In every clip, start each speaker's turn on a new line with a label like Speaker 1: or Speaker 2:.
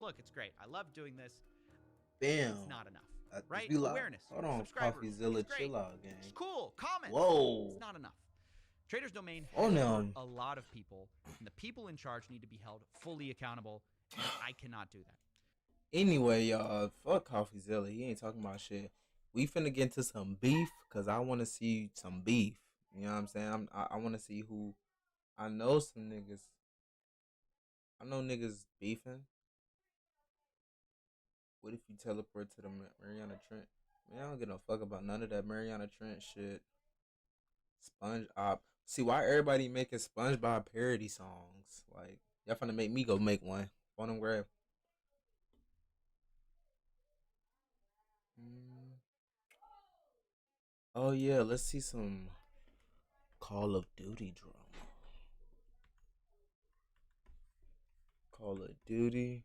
Speaker 1: look, it's great. I love doing this.
Speaker 2: Damn.
Speaker 1: It's not enough.
Speaker 2: Is
Speaker 1: Right?
Speaker 2: we live?
Speaker 1: Awareness.
Speaker 2: Hold on,
Speaker 1: Subscribers.
Speaker 2: CoffeeZilla,
Speaker 1: It's great.
Speaker 2: chill out, gang.
Speaker 1: It's cool. Comments.
Speaker 2: Whoa.
Speaker 1: It's not enough. Traders Domain
Speaker 2: Oh,
Speaker 1: has
Speaker 2: no.
Speaker 1: hurt a lot of people, and the people in charge need to be held fully accountable, and I cannot do that.
Speaker 2: Anyway, y'all, fuck CoffeeZilla. He ain't talking about shit. We finna get into some beef, because I want to see some beef. You know what I'm saying? I want to see who. I know some niggas. I know niggas beefing. What if you teleport to the Mariana Trench? Man, I don't give no fuck about none of that Mariana Trench shit. SpongeBob. See, why everybody making SpongeBob parody songs? Like, y'all finna make me go make one. Phone and grab. Oh, yeah, let's see some Call of Duty drama. Call of Duty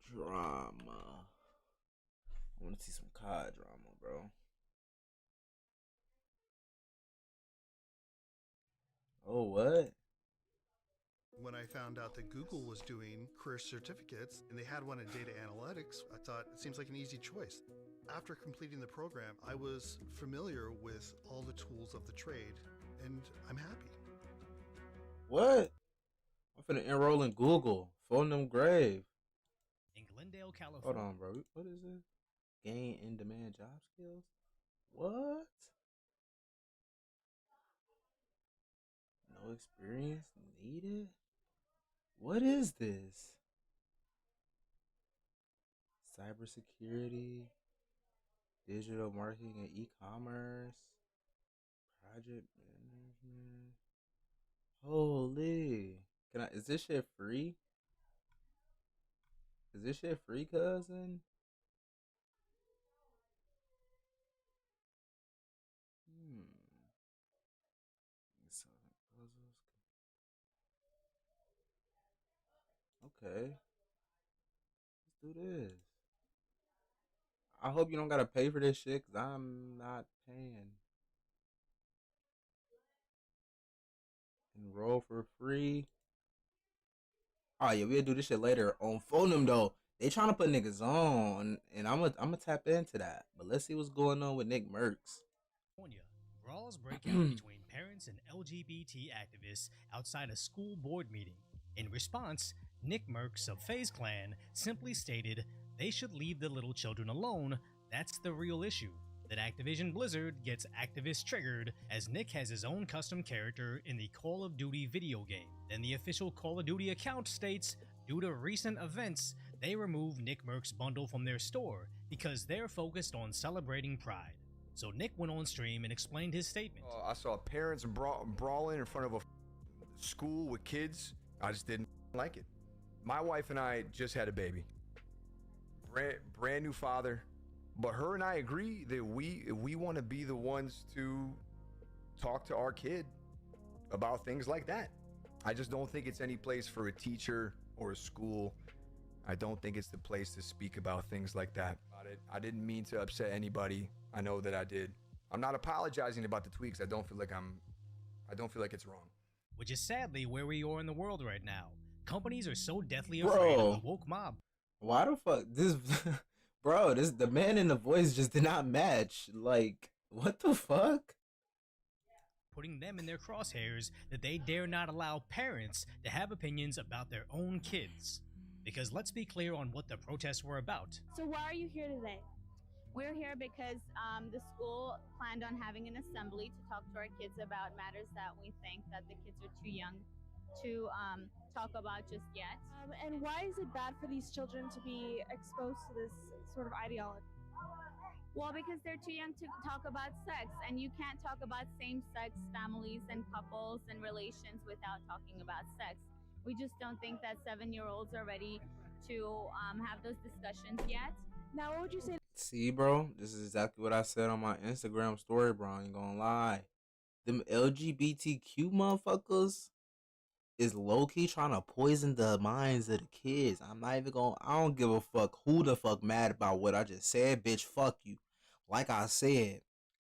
Speaker 2: drama. I want to see some COD drama, bro. Oh, what?
Speaker 3: When I found out that Google was doing career certificates and they had one in data analytics, I thought it seems like an easy choice. After completing the program, I was familiar with all the tools of the trade, and I'm happy.
Speaker 2: What? I'm finna enroll in Google. Phone them grave.
Speaker 4: In Glendale, California.
Speaker 2: Hold on, bro. What is this? Gain in-demand job skills? What? No experience needed? What is this? Cybersecurity, digital marketing and e-commerce, project management. Holy. Is this shit free? Is this shit free, cousin? Okay. Let's do this. I hope you don't gotta pay for this shit, because I'm not paying. Enroll for free. Oh yeah, we'll do this shit later on phone them though. They trying to put niggas on, and I'm gonna tap into that. But let's see what's going on with Nick Merckx.
Speaker 4: Brawls break out between parents and LGBT activists outside a school board meeting. In response, Nick Merckx of FaZe Clan simply stated they should leave the little children alone. That's the real issue. That Activision Blizzard gets activists triggered as Nick has his own custom character in the Call of Duty video game. Then the official Call of Duty account states, due to recent events, they removed Nick Merckx's bundle from their store because they're focused on celebrating Pride. So Nick went on stream and explained his statement.
Speaker 5: I saw parents brawling in front of a school with kids. I just didn't like it. My wife and I just had a baby. Brand new father. But her and I agree that we want to be the ones to talk to our kid about things like that. I just don't think it's any place for a teacher or a school. I don't think it's the place to speak about things like that. I didn't mean to upset anybody. I know that I did. I'm not apologizing about the tweaks. I don't feel like it's wrong.
Speaker 4: Which is sadly where we are in the world right now. Companies are so deathly afraid of the woke mob.
Speaker 2: Why the fuck this? Bro, the man in the voice just did not match. Like, what the fuck?
Speaker 4: Putting them in their crosshairs that they dare not allow parents to have opinions about their own kids. Because let's be clear on what the protests were about.
Speaker 6: So why are you here today? We're here because the school planned on having an assembly to talk to our kids about matters that we think that the kids are too young to talk about just yet.
Speaker 7: And why is it bad for these children to be exposed to this sort of ideology?
Speaker 6: Well, because they're too young to talk about sex, and you can't talk about same-sex families and couples and relations without talking about sex. We just don't think that 7-year-olds are ready to have those discussions yet.
Speaker 7: Now, what would you say?
Speaker 2: See, bro, this is exactly what I said on my Instagram story, bro. I ain't gonna lie. Them LGBTQ motherfuckers is low-key trying to poison the minds of the kids. I don't give a fuck who the fuck mad about what I just said, bitch. Fuck you. Like I said,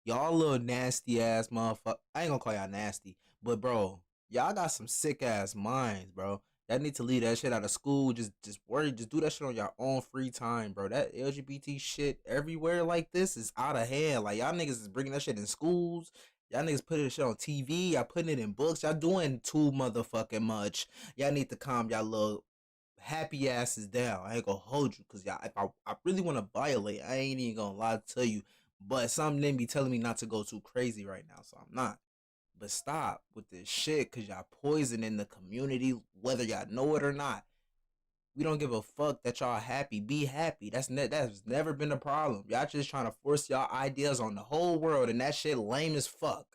Speaker 2: y'all little nasty ass motherfucker. I ain't gonna call y'all nasty, but bro, y'all got some sick ass minds, bro. Y'all need to leave that shit out of school. Just do that shit on your own free time, bro. That LGBT shit everywhere like this is out of hand. Like, y'all niggas is bringing that shit in schools. Y'all niggas putting this shit on TV. Y'all putting it in books. Y'all doing too motherfucking much. Y'all need to calm y'all little happy asses down. I ain't gonna hold you, cause y'all, if I really want to violate, I ain't even gonna lie to you. But something didn't be telling me not to go too crazy right now, so I'm not. But stop with this shit, cause y'all poisoning the community, whether y'all know it or not. We don't give a fuck that y'all happy. Be happy. That's never been a problem. Y'all just trying to force y'all ideas on the whole world, and that shit lame as fuck.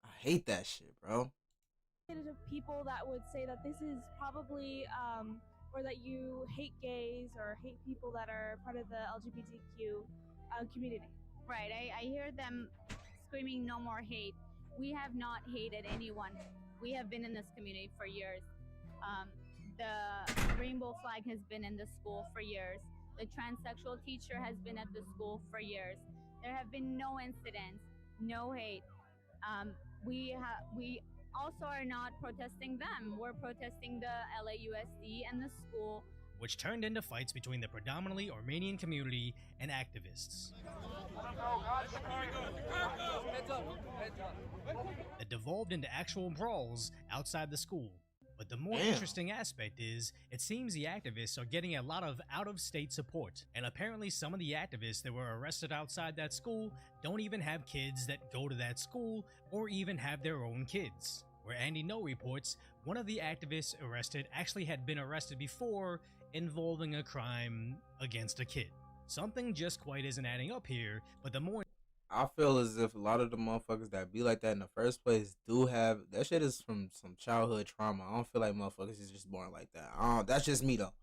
Speaker 2: I hate that shit, bro.
Speaker 7: Of people that would say that this is probably, or that you hate gays or hate people that are part of the LGBTQ community.
Speaker 6: Right. I hear them screaming no more hate. We have not hated anyone. We have been in this community for years. The rainbow flag has been in the school for years. The transsexual teacher has been at the school for years. There have been no incidents, no hate. We also are not protesting them. We're protesting the LAUSD and the school,
Speaker 4: which turned into fights between the predominantly Armenian community and activists. That devolved into actual brawls outside the school. But the more interesting aspect is, it seems the activists are getting a lot of out-of-state support, and apparently some of the activists that were arrested outside that school don't even have kids that go to that school, or even have their own kids. Where Andy No reports, one of the activists arrested actually had been arrested before involving a crime against a kid. Something just quite isn't adding up here, but the more
Speaker 2: I feel as if a lot of the motherfuckers that be like that in the first place do have that shit is from some childhood trauma. I don't feel like motherfuckers is just born like that. That's just me though.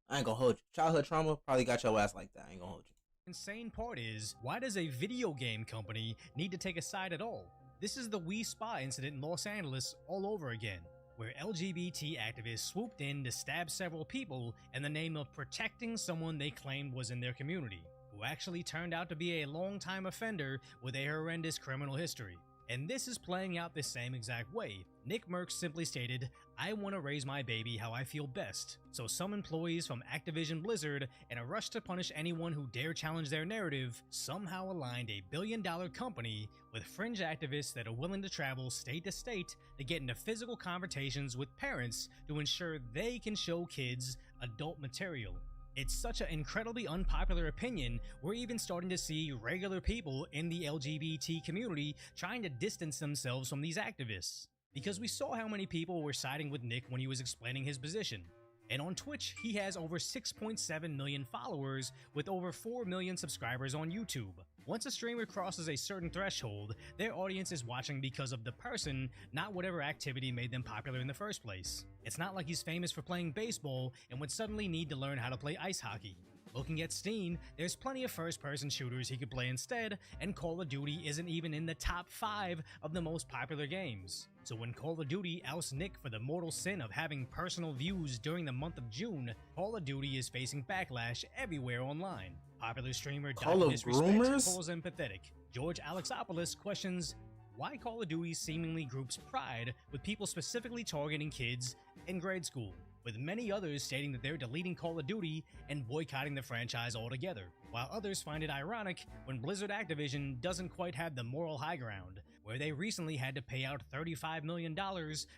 Speaker 2: I ain't gonna hold you. Childhood trauma probably got your ass like that. I ain't gonna hold you.
Speaker 4: insane part is, why does a video game company need to take a side at all? This is the Wii Spa incident in Los Angeles all over again, where LGBT activists swooped in to stab several people in the name of protecting someone they claimed was in their community, who actually turned out to be a long-time offender with a horrendous criminal history. And this is playing out the same exact way. Nick Merckx simply stated, "I want to raise my baby how I feel best." So some employees from Activision Blizzard, in a rush to punish anyone who dare challenge their narrative, somehow aligned a billion-dollar company with fringe activists that are willing to travel state to state to get into physical confrontations with parents to ensure they can show kids adult material. It's such an incredibly unpopular opinion, we're even starting to see regular people in the LGBT community trying to distance themselves from these activists. Because we saw how many people were siding with Nick when he was explaining his position. And on Twitch, he has over 6.7 million followers with over 4 million subscribers on YouTube. Once a streamer crosses a certain threshold, their audience is watching because of the person, not whatever activity made them popular in the first place. It's not like he's famous for playing baseball and would suddenly need to learn how to play ice hockey. Looking at Steam, there's plenty of first-person shooters he could play instead, and Call of Duty isn't even in the top 5 of the most popular games. So when Call of Duty ousts Nick for the mortal sin of having personal views during the month of June, Call of Duty is facing backlash everywhere online. Popular streamer Dr. Disrespect calls him pathetic. George Alexopoulos questions why Call of Duty seemingly groups pride with people specifically targeting kids in grade school, with many others stating that they're deleting Call of Duty and boycotting the franchise altogether, while others find it ironic when Blizzard Activision doesn't quite have the moral high ground, where they recently had to pay out $35 million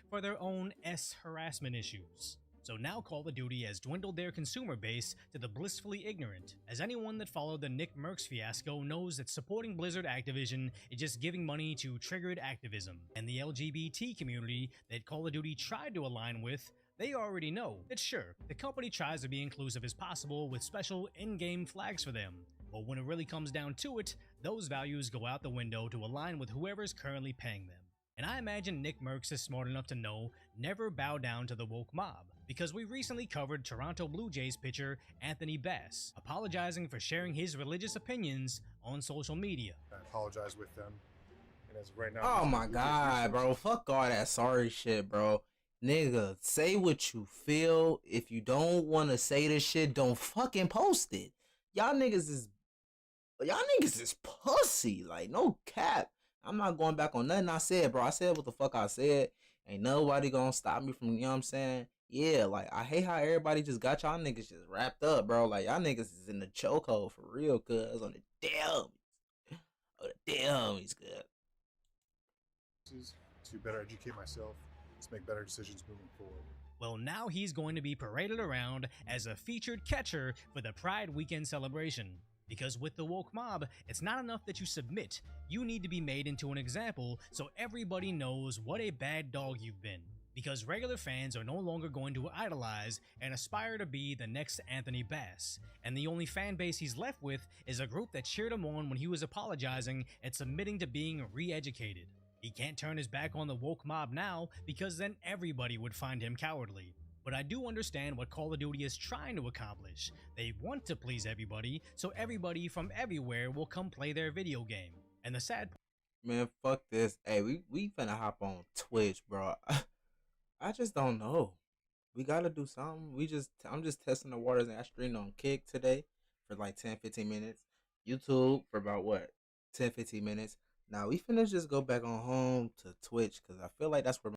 Speaker 4: for their own harassment issues. So now Call of Duty has dwindled their consumer base to the blissfully ignorant, as anyone that followed the Nick Merckx fiasco knows that supporting Blizzard Activision is just giving money to triggered activism, and the LGBT community that Call of Duty tried to align with, they already know that sure, the company tries to be inclusive as possible with special in-game flags for them, but when it really comes down to it, those values go out the window to align with whoever's currently paying them. And I imagine Nick Merckx is smart enough to know never bow down to the woke mob, because we recently covered Toronto Blue Jays pitcher Anthony Bass, apologizing for sharing his religious opinions on social media.
Speaker 8: I apologize with them, and as of right now...
Speaker 2: Oh my god, bro. Fuck all that sorry shit, bro. Nigga, say what you feel. If you don't want to say this shit, don't fucking post it. Y'all niggas is pussy. Like, no cap. I'm not going back on nothing I said, bro. I said what the fuck I said. Ain't nobody gonna stop me from, you know what I'm saying? Yeah, like, I hate how everybody just got y'all niggas just wrapped up, bro. Like, y'all niggas is in the chokehold for real, cuz, on the damn. Oh, the damn, he's good.
Speaker 8: To better educate myself, to make better decisions moving forward.
Speaker 4: Well, now he's going to be paraded around as a featured catcher for the Pride Weekend celebration. Because with the woke mob, it's not enough that you submit, you need to be made into an example so everybody knows what a bad dog you've been. Because regular fans are no longer going to idolize and aspire to be the next Anthony Bass, and the only fan base he's left with is a group that cheered him on when he was apologizing and submitting to being re-educated. He can't turn his back on the woke mob now because then everybody would find him cowardly. But I do understand what Call of Duty is trying to accomplish. They want to please everybody, so everybody from everywhere will come play their video game. And the sad
Speaker 2: Man, fuck this. Hey, we finna hop on Twitch, bro. I just don't know. We gotta do something. I'm just testing the waters, and I streamed on Kick today for like 10-15 minutes. YouTube for about what? 10-15 minutes. Now we finna just go back on home to Twitch because I feel like that's where